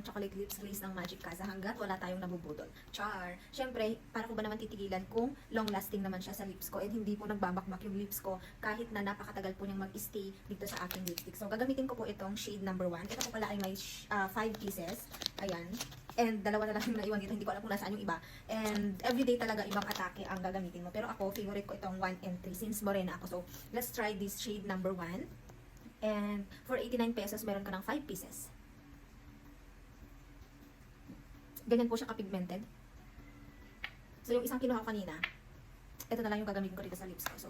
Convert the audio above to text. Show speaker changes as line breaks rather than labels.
itong chocolate lips glaze ng Magic Casa hanggat wala tayong nabubudol. Char! Siyempre, para ko ba naman titigilan kung long lasting naman siya sa lips ko and hindi po nagbabakbak yung lips ko kahit na napakatagal po niyang mag-stay dito sa aking lipstick. So, gagamitin ko po itong shade number 1. Ito po pala ay may 5 pieces. Ayan. And dalawa na lang yung naiwan dito. Hindi ko alam kung nasaan yung iba. And everyday talaga ibang atake ang gagamitin mo. Pero ako, favorite ko itong 1 and 3 since morena ako. So, let's try this shade number 1. And for 89 pesos, meron ka ng 5 pieces. Ganyan po siya ka-pigmented. So, yung isang kinuha ko kanina, ito na lang yung gagamitin ko dito sa lips ko. So,